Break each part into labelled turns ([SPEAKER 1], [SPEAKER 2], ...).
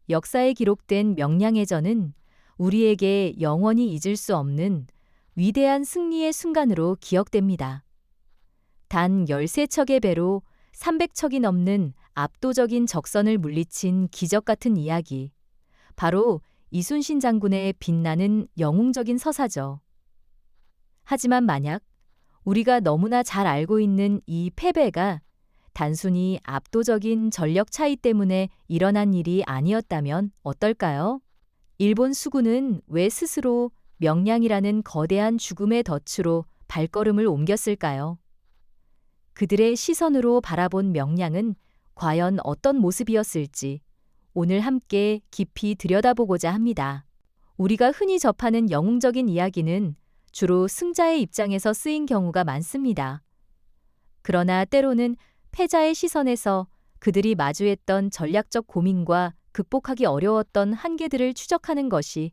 [SPEAKER 1] 역사에 기록된 명량해전은 우리에게 영원히 잊을 수 없는 위대한 승리의 순간으로 기억됩니다. 단 13척의 배로 300척이 넘는 압도적인 적선을 물리친 기적 같은 이야기. 바로 이순신 장군의 빛나는 영웅적인 서사죠. 하지만 만약 우리가 너무나 잘 알고 있는 이 패배가 단순히 압도적인 전력 차이 때문에 일어난 일이 아니었다면 어떨까요? 일본 수군은 왜 스스로 명량이라는 거대한 죽음의 덫으로 발걸음을 옮겼을까요? 그들의 시선으로 바라본 명량은 과연 어떤 모습이었을지 오늘 함께 깊이 들여다보고자 합니다. 우리가 흔히 접하는 영웅적인 이야기는 주로 승자의 입장에서 쓰인 경우가 많습니다. 그러나 때로는 패자의 시선에서 그들이 마주했던 전략적 고민과 극복하기 어려웠던 한계들을 추적하는 것이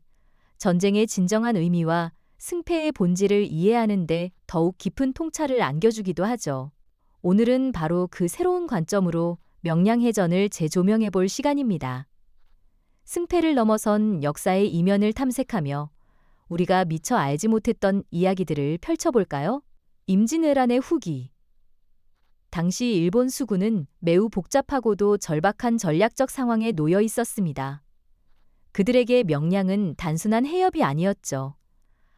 [SPEAKER 1] 전쟁의 진정한 의미와 승패의 본질을 이해하는 데 더욱 깊은 통찰을 안겨주기도 하죠. 오늘은 바로 그 새로운 관점으로 명량해전을 재조명해 볼 시간입니다. 승패를 넘어선 역사의 이면을 탐색하며 우리가 미처 알지 못했던 이야기들을 펼쳐볼까요? 임진왜란의 후기. 당시 일본 수군은 매우 복잡하고도 절박한 전략적 상황에 놓여 있었습니다. 그들에게 명량은 단순한 해협이 아니었죠.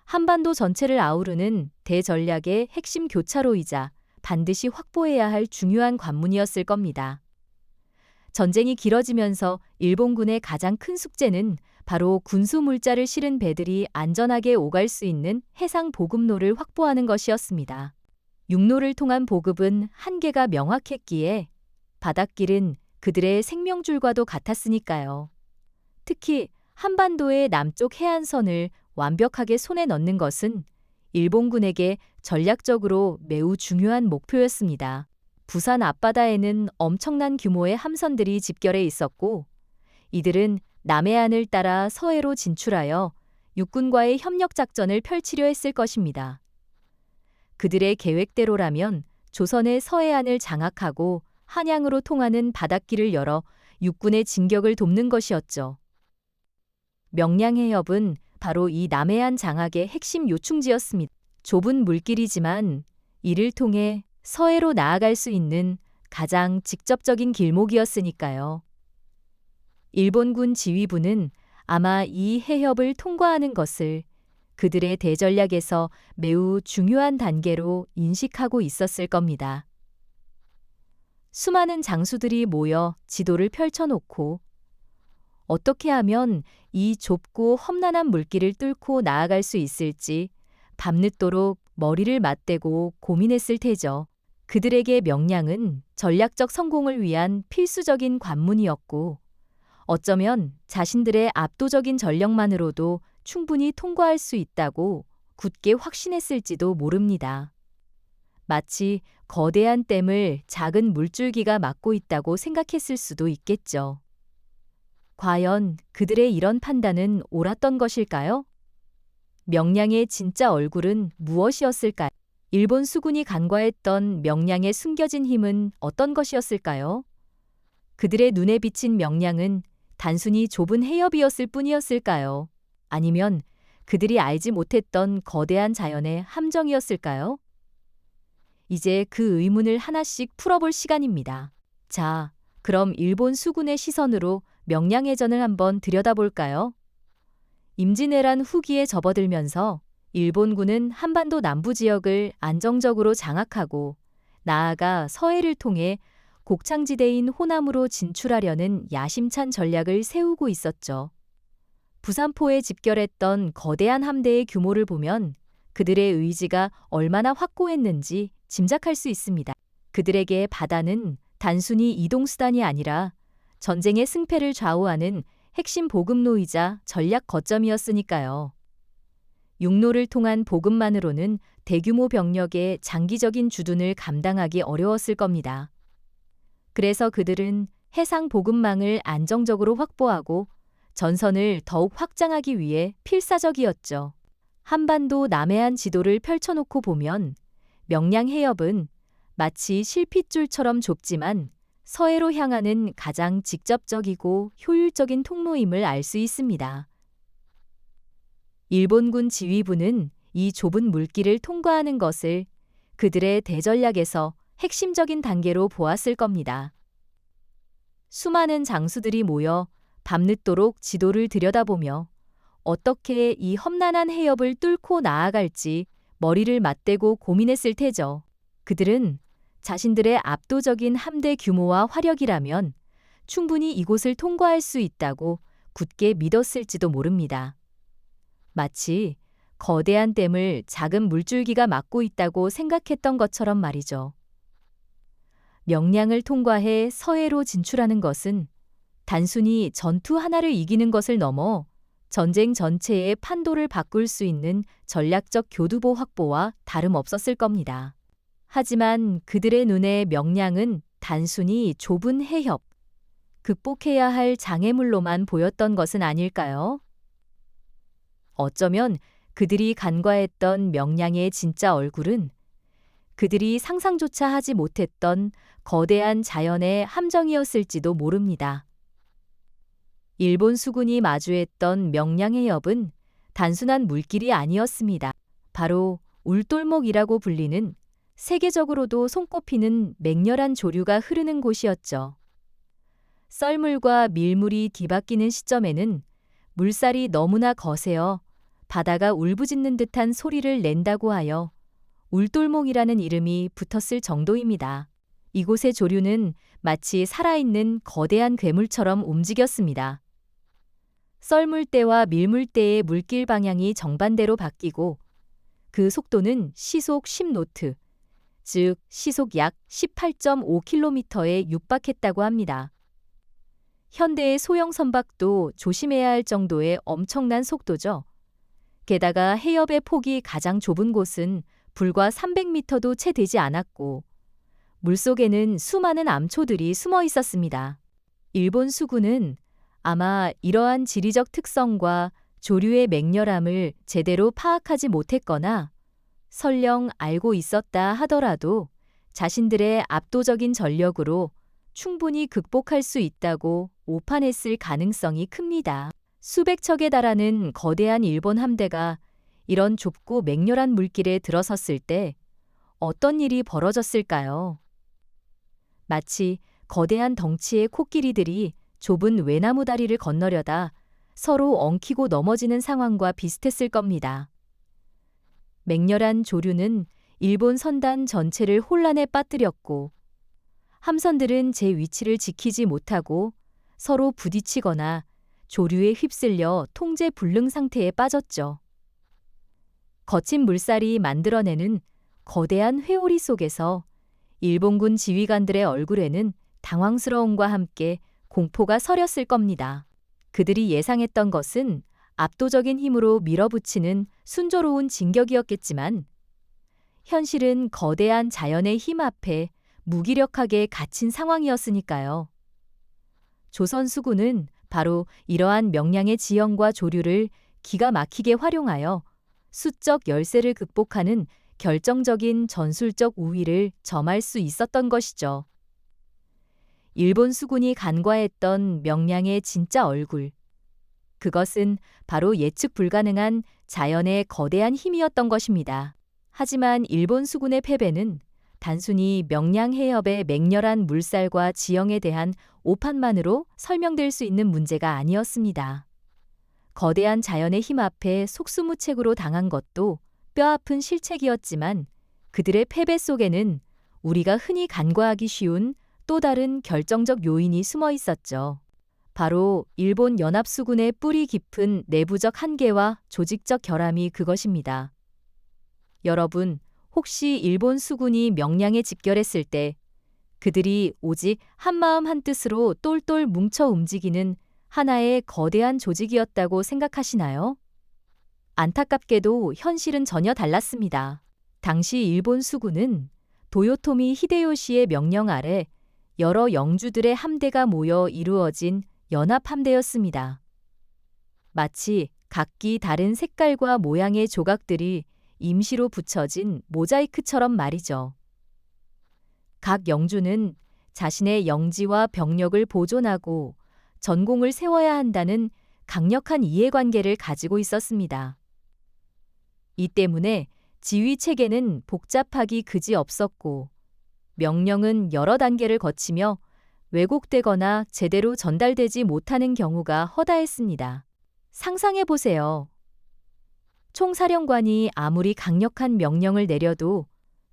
[SPEAKER 1] 한반도 전체를 아우르는 대전략의 핵심 교차로이자 반드시 확보해야 할 중요한 관문이었을 겁니다. 전쟁이 길어지면서 일본군의 가장 큰 숙제는 바로 군수 물자를 실은 배들이 안전하게 오갈 수 있는 해상 보급로를 확보하는 것이었습니다. 육로를 통한 보급은 한계가 명확했기에 바닷길은 그들의 생명줄과도 같았으니까요. 특히 한반도의 남쪽 해안선을 완벽하게 손에 넣는 것은 일본군에게 전략적으로 매우 중요한 목표였습니다. 부산 앞바다에는 엄청난 규모의 함선들이 집결해 있었고, 이들은 남해안을 따라 서해로 진출하여 육군과의 협력 작전을 펼치려 했을 것입니다. 그들의 계획대로라면 조선의 서해안을 장악하고 한양으로 통하는 바닷길을 열어 육군의 진격을 돕는 것이었죠. 명량해협은 바로 이 남해안 장악의 핵심 요충지였습니다. 좁은 물길이지만 이를 통해 서해로 나아갈 수 있는 가장 직접적인 길목이었으니까요. 일본군 지휘부는 아마 이 해협을 통과하는 것을 그들의 대전략에서 매우 중요한 단계로 인식하고 있었을 겁니다. 수많은 장수들이 모여 지도를 펼쳐놓고 어떻게 하면 이 좁고 험난한 물길을 뚫고 나아갈 수 있을지 밤늦도록 머리를 맞대고 고민했을 테죠. 그들에게 명량은 전략적 성공을 위한 필수적인 관문이었고 어쩌면 자신들의 압도적인 전력만으로도 충분히 통과할 수 있다고 굳게 확신했을지도 모릅니다. 마치 거대한 댐을 작은 물줄기가 막고 있다고 생각했을 수도 있겠죠. 과연 그들의 이런 판단은 옳았던 것일까요? 명량의 진짜 얼굴은 무엇이었을까요? 일본 수군이 간과했던 명량의 숨겨진 힘은 어떤 것이었을까요? 그들의 눈에 비친 명량은 단순히 좁은 해협이었을 뿐이었을까요? 아니면 그들이 알지 못했던 거대한 자연의 함정이었을까요? 이제 그 의문을 하나씩 풀어볼 시간입니다. 자, 그럼 일본 수군의 시선으로 명량해전을 한번 들여다볼까요? 임진왜란 후기에 접어들면서 일본군은 한반도 남부 지역을 안정적으로 장악하고 나아가 서해를 통해 곡창지대인 호남으로 진출하려는 야심찬 전략을 세우고 있었죠. 부산포에 집결했던 거대한 함대의 규모를 보면 그들의 의지가 얼마나 확고했는지 짐작할 수 있습니다. 그들에게 바다는 단순히 이동수단이 아니라 전쟁의 승패를 좌우하는 핵심 보급로이자 전략 거점이었으니까요. 육로를 통한 보급만으로는 대규모 병력의 장기적인 주둔을 감당하기 어려웠을 겁니다. 그래서 그들은 해상 보급망을 안정적으로 확보하고 전선을 더욱 확장하기 위해 필사적이었죠. 한반도 남해안 지도를 펼쳐놓고 보면 명량해협은 마치 실핏줄처럼 좁지만 서해로 향하는 가장 직접적이고 효율적인 통로임을 알 수 있습니다. 일본군 지휘부는 이 좁은 물길을 통과하는 것을 그들의 대전략에서 핵심적인 단계로 보았을 겁니다. 수많은 장수들이 모여 밤늦도록 지도를 들여다보며 어떻게 이 험난한 해협을 뚫고 나아갈지 머리를 맞대고 고민했을 테죠. 그들은 자신들의 압도적인 함대 규모와 화력이라면 충분히 이곳을 통과할 수 있다고 굳게 믿었을지도 모릅니다. 마치 거대한 댐을 작은 물줄기가 막고 있다고 생각했던 것처럼 말이죠. 명량을 통과해 서해로 진출하는 것은 단순히 전투 하나를 이기는 것을 넘어 전쟁 전체의 판도를 바꿀 수 있는 전략적 교두보 확보와 다름없었을 겁니다. 하지만 그들의 눈에 명량은 단순히 좁은 해협, 극복해야 할 장애물로만 보였던 것은 아닐까요? 어쩌면 그들이 간과했던 명량의 진짜 얼굴은 그들이 상상조차 하지 못했던 거대한 자연의 함정이었을지도 모릅니다. 일본 수군이 마주했던 명량해협은 단순한 물길이 아니었습니다. 바로 울돌목이라고 불리는 세계적으로도 손꼽히는 맹렬한 조류가 흐르는 곳이었죠. 썰물과 밀물이 뒤바뀌는 시점에는 물살이 너무나 거세어 바다가 울부짖는 듯한 소리를 낸다고 하여 울돌목이라는 이름이 붙었을 정도입니다. 이곳의 조류는 마치 살아있는 거대한 괴물처럼 움직였습니다. 썰물대와 밀물대의 물길 방향이 정반대로 바뀌고 그 속도는 시속 10노트, 즉 시속 약 18.5km에 육박했다고 합니다. 현대의 소형 선박도 조심해야 할 정도의 엄청난 속도죠. 게다가 해협의 폭이 가장 좁은 곳은 불과 300m도 채 되지 않았고 물속에는 수많은 암초들이 숨어 있었습니다. 일본 수군은 아마 이러한 지리적 특성과 조류의 맹렬함을 제대로 파악하지 못했거나 설령 알고 있었다 하더라도 자신들의 압도적인 전력으로 충분히 극복할 수 있다고 오판했을 가능성이 큽니다. 수백 척에 달하는 거대한 일본 함대가 이런 좁고 맹렬한 물길에 들어섰을 때 어떤 일이 벌어졌을까요? 마치 거대한 덩치의 코끼리들이 좁은 외나무 다리를 건너려다 서로 엉키고 넘어지는 상황과 비슷했을 겁니다. 맹렬한 조류는 일본 선단 전체를 혼란에 빠뜨렸고 함선들은 제 위치를 지키지 못하고 서로 부딪히거나 조류에 휩쓸려 통제 불능 상태에 빠졌죠. 거친 물살이 만들어내는 거대한 회오리 속에서 일본군 지휘관들의 얼굴에는 당황스러움과 함께 공포가 서렸을 겁니다. 그들이 예상했던 것은 압도적인 힘으로 밀어붙이는 순조로운 진격이었겠지만 현실은 거대한 자연의 힘 앞에 무기력하게 갇힌 상황이었으니까요. 조선 수군은 바로 이러한 명량의 지형과 조류를 기가 막히게 활용하여 수적 열세를 극복하는 결정적인 전술적 우위를 점할 수 있었던 것이죠. 일본 수군이 간과했던 명량의 진짜 얼굴. 그것은 바로 예측 불가능한 자연의 거대한 힘이었던 것입니다. 하지만 일본 수군의 패배는 단순히 명량 해협의 맹렬한 물살과 지형에 대한 오판만으로 설명될 수 있는 문제가 아니었습니다. 거대한 자연의 힘 앞에 속수무책으로 당한 것도 뼈아픈 실책이었지만 그들의 패배 속에는 우리가 흔히 간과하기 쉬운 또 다른 결정적 요인이 숨어 있었죠. 바로 일본 연합수군의 뿌리 깊은 내부적 한계와 조직적 결함이 그것입니다. 여러분, 혹시 일본 수군이 명량에 집결했을 때 그들이 오직 한마음 한뜻으로 똘똘 뭉쳐 움직이는 하나의 거대한 조직이었다고 생각하시나요? 안타깝게도 현실은 전혀 달랐습니다. 당시 일본 수군은 도요토미 히데요시의 명령 아래 여러 영주들의 함대가 모여 이루어진 연합함대였습니다. 마치 각기 다른 색깔과 모양의 조각들이 임시로 붙여진 모자이크처럼 말이죠. 각 영주는 자신의 영지와 병력을 보존하고 전공을 세워야 한다는 강력한 이해관계를 가지고 있었습니다. 이 때문에 지휘 체계는 복잡하기 그지없었고 명령은 여러 단계를 거치며 왜곡되거나 제대로 전달되지 못하는 경우가 허다했습니다. 상상해 보세요. 총사령관이 아무리 강력한 명령을 내려도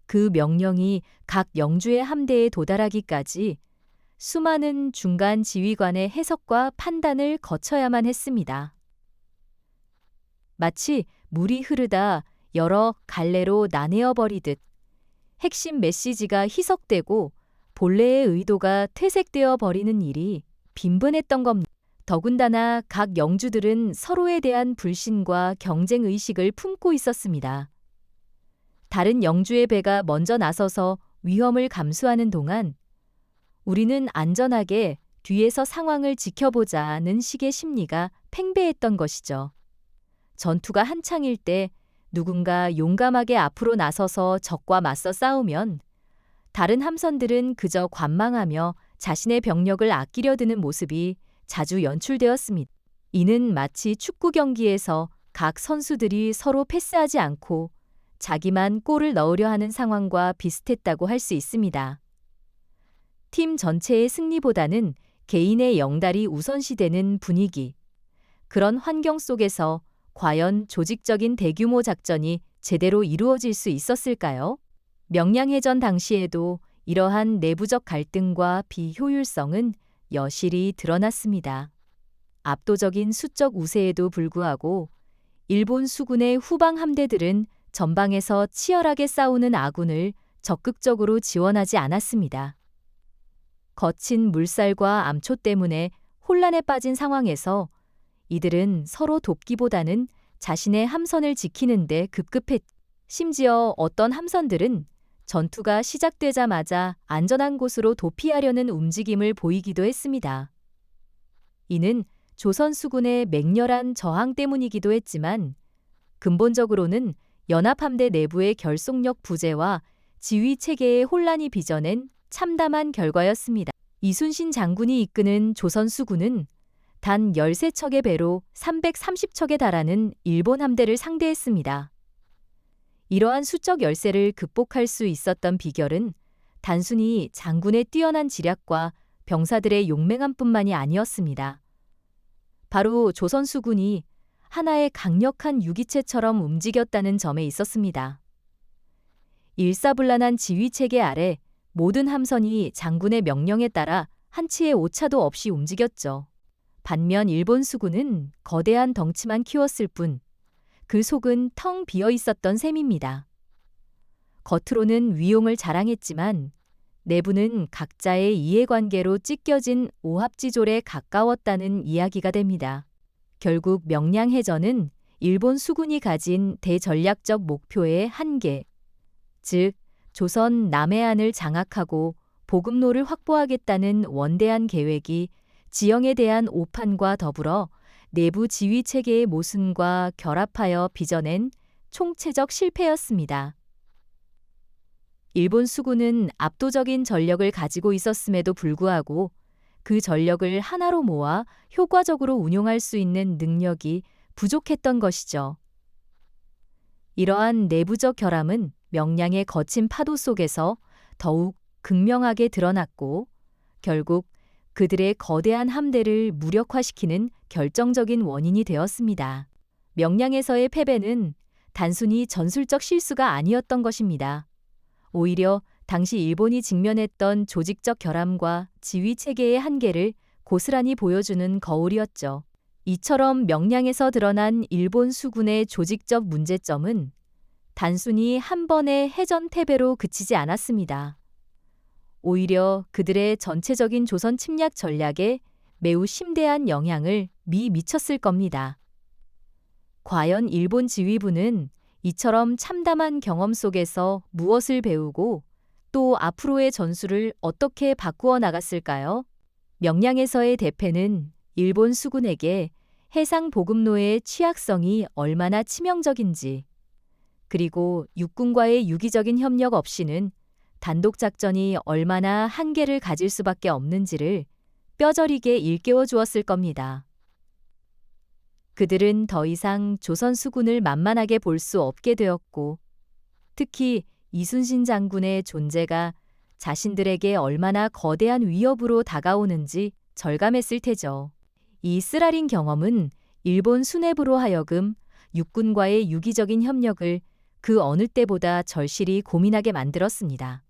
[SPEAKER 1] 그 명령이 각 영주의 함대에 도달하기까지 수많은 중간 지휘관의 해석과 판단을 거쳐야만 했습니다. 마치 물이 흐르다 여러 갈래로 나뉘어 버리듯 핵심 메시지가 희석되고 본래의 의도가 퇴색되어 버리는 일이 빈번했던 겁니다. 더군다나 각 영주들은 서로에 대한 불신과 경쟁 의식을 품고 있었습니다. 다른 영주의 배가 먼저 나서서 위험을 감수하는 동안 우리는 안전하게 뒤에서 상황을 지켜보자는 식의 심리가 팽배했던 것이죠. 전투가 한창일 때 누군가 용감하게 앞으로 나서서 적과 맞서 싸우면 다른 함선들은 그저 관망하며 자신의 병력을 아끼려 드는 모습이 자주 연출되었습니다. 이는 마치 축구 경기에서 각 선수들이 서로 패스하지 않고 자기만 골을 넣으려 하는 상황과 비슷했다고 할 수 있습니다. 팀 전체의 승리보다는 개인의 영달이 우선시되는 분위기. 그런 환경 속에서 과연 조직적인 대규모 작전이 제대로 이루어질 수 있었을까요? 명량해전 당시에도 이러한 내부적 갈등과 비효율성은 여실히 드러났습니다. 압도적인 수적 우세에도 불구하고 일본 수군의 후방 함대들은 전방에서 치열하게 싸우는 아군을 적극적으로 지원하지 않았습니다. 거친 물살과 암초 때문에 혼란에 빠진 상황에서 이들은 서로 돕기보다는 자신의 함선을 지키는 데 급급했. 심지어 어떤 함선들은 전투가 시작되자마자 안전한 곳으로 도피하려는 움직임을 보이기도 했습니다. 이는 조선 수군의 맹렬한 저항 때문이기도 했지만 근본적으로는 연합함대 내부의 결속력 부재와 지휘 체계의 혼란이 빚어낸 참담한 결과였습니다. 이순신 장군이 이끄는 조선 수군은 단 13척의 배로 330척에 달하는 일본 함대를 상대했습니다. 이러한 수적 열세를 극복할 수 있었던 비결은 단순히 장군의 뛰어난 지략과 병사들의 용맹함뿐만이 아니었습니다. 바로 조선 수군이 하나의 강력한 유기체처럼 움직였다는 점에 있었습니다. 일사불란한 지휘체계 아래 모든 함선이 장군의 명령에 따라 한치의 오차도 없이 움직였죠. 반면 일본 수군은 거대한 덩치만 키웠을 뿐 그 속은 텅 비어 있었던 셈입니다. 겉으로는 위용을 자랑했지만 내부는 각자의 이해관계로 찢겨진 오합지졸에 가까웠다는 이야기가 됩니다. 결국 명량해전은 일본 수군이 가진 대전략적 목표의 한계, 즉 조선 남해안을 장악하고 보급로를 확보하겠다는 원대한 계획이 지형에 대한 오판과 더불어 내부 지휘 체계의 모순과 결합하여 빚어낸 총체적 실패였습니다. 일본 수군은 압도적인 전력을 가지고 있었음에도 불구하고 그 전력을 하나로 모아 효과적으로 운용할 수 있는 능력이 부족했던 것이죠. 이러한 내부적 결함은 명량의 거친 파도 속에서 더욱 극명하게 드러났고 결국 그들의 거대한 함대를 무력화시키는 결정적인 원인이 되었습니다. 명량에서의 패배는 단순히 전술적 실수가 아니었던 것입니다. 오히려 당시 일본이 직면했던 조직적 결함과 지휘 체계의 한계를 고스란히 보여주는 거울이었죠. 이처럼 명량에서 드러난 일본 수군의 조직적 문제점은 단순히 한 번의 해전 패배로 그치지 않았습니다. 오히려 그들의 전체적인 조선 침략 전략에 매우 심대한 영향을 미쳤을 겁니다. 과연 일본 지휘부는 이처럼 참담한 경험 속에서 무엇을 배우고 또 앞으로의 전술을 어떻게 바꾸어 나갔을까요? 명량에서의 대패는 일본 수군에게 해상 보급로의 취약성이 얼마나 치명적인지, 그리고 육군과의 유기적인 협력 없이는 단독 작전이 얼마나 한계를 가질 수밖에 없는지를 뼈저리게 일깨워 주었을 겁니다. 그들은 더 이상 조선 수군을 만만하게 볼 수 없게 되었고, 특히 이순신 장군의 존재가 자신들에게 얼마나 거대한 위협으로 다가오는지 절감했을 테죠. 이 쓰라린 경험은 일본 수뇌부로 하여금 육군과의 유기적인 협력을 그 어느 때보다 절실히 고민하게 만들었습니다.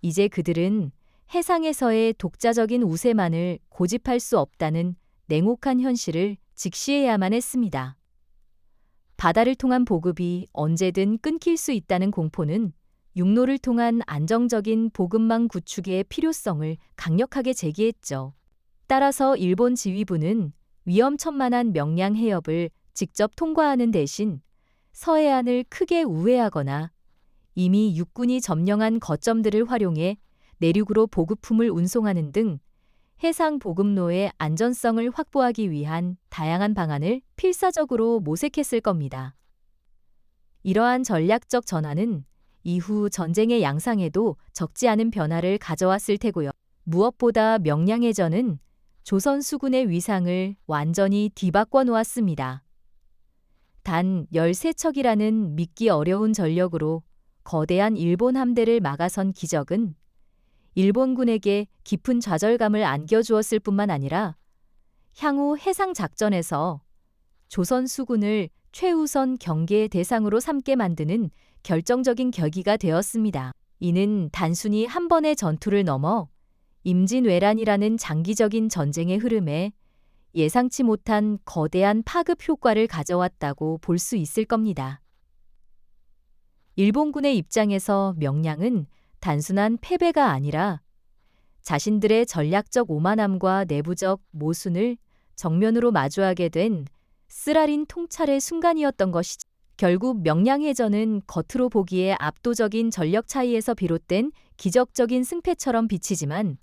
[SPEAKER 1] 이제 그들은 해상에서의 독자적인 우세만을 고집할 수 없다는 냉혹한 현실을 직시해야만 했습니다. 바다를 통한 보급이 언제든 끊길 수 있다는 공포는 육로를 통한 안정적인 보급망 구축의 필요성을 강력하게 제기했죠. 따라서 일본 지휘부는 위험천만한 명량 해협을 직접 통과하는 대신 서해안을 크게 우회하거나 이미 육군이 점령한 거점들을 활용해 내륙으로 보급품을 운송하는 등 해상 보급로의 안전성을 확보하기 위한 다양한 방안을 필사적으로 모색했을 겁니다. 이러한 전략적 전환은 이후 전쟁의 양상에도 적지 않은 변화를 가져왔을 테고요. 무엇보다 명량해전은 조선 수군의 위상을 완전히 뒤바꿔 놓았습니다. 단 13척이라는 믿기 어려운 전력으로 거대한 일본 함대를 막아선 기적은 일본군에게 깊은 좌절감을 안겨주었을 뿐만 아니라 향후 해상 작전에서 조선 수군을 최우선 경계의 대상으로 삼게 만드는 결정적인 계기가 되었습니다. 이는 단순히 한 번의 전투를 넘어 임진왜란이라는 장기적인 전쟁의 흐름에 예상치 못한 거대한 파급 효과를 가져왔다고 볼 수 있을 겁니다. 일본군의 입장에서 명량은 단순한 패배가 아니라 자신들의 전략적 오만함과 내부적 모순을 정면으로 마주하게 된 쓰라린 통찰의 순간이었던 것이죠. 결국 명량해전은 겉으로 보기에 압도적인 전력 차이에서 비롯된 기적적인 승패처럼 비치지만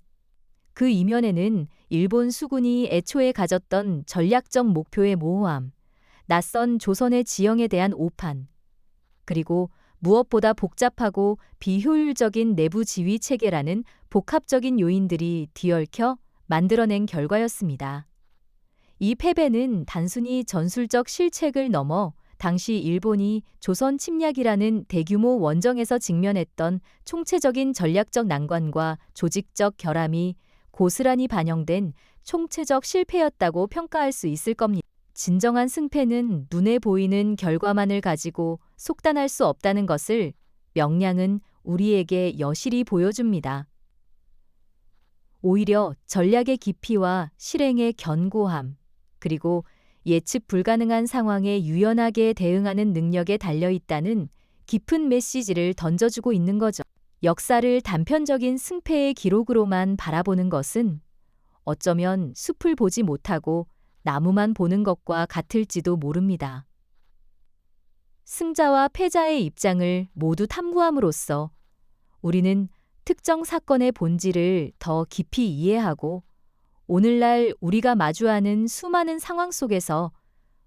[SPEAKER 1] 그 이면에는 일본 수군이 애초에 가졌던 전략적 목표의 모호함, 낯선 조선의 지형에 대한 오판, 그리고 무엇보다 복잡하고 비효율적인 내부 지휘 체계라는 복합적인 요인들이 뒤얽혀 만들어낸 결과였습니다. 이 패배는 단순히 전술적 실책을 넘어 당시 일본이 조선 침략이라는 대규모 원정에서 직면했던 총체적인 전략적 난관과 조직적 결함이 고스란히 반영된 총체적 실패였다고 평가할 수 있을 겁니다. 진정한 승패는 눈에 보이는 결과만을 가지고 속단할 수 없다는 것을 명량은 우리에게 여실히 보여줍니다. 오히려 전략의 깊이와 실행의 견고함, 그리고 예측 불가능한 상황에 유연하게 대응하는 능력에 달려있다는 깊은 메시지를 던져주고 있는 거죠. 역사를 단편적인 승패의 기록으로만 바라보는 것은 어쩌면 숲을 보지 못하고 나무만 보는 것과 같을지도 모릅니다. 승자와 패자의 입장을 모두 탐구함으로써 우리는 특정 사건의 본질을 더 깊이 이해하고 오늘날 우리가 마주하는 수많은 상황 속에서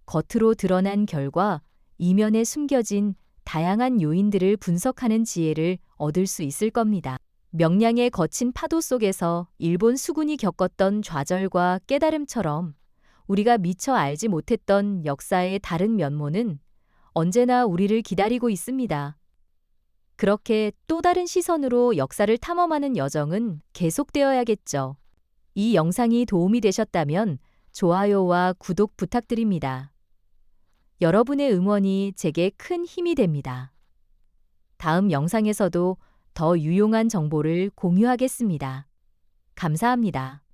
[SPEAKER 1] 겉으로 드러난 결과 이면에 숨겨진 다양한 요인들을 분석하는 지혜를 얻을 수 있을 겁니다. 명량의 거친 파도 속에서 일본 수군이 겪었던 좌절과 깨달음처럼 우리가 미처 알지 못했던 역사의 다른 면모는 언제나 우리를 기다리고 있습니다. 그렇게 또 다른 시선으로 역사를 탐험하는 여정은 계속되어야겠죠. 이 영상이 도움이 되셨다면 좋아요와 구독 부탁드립니다. 여러분의 응원이 제게 큰 힘이 됩니다. 다음 영상에서도 더 유용한 정보를 공유하겠습니다. 감사합니다.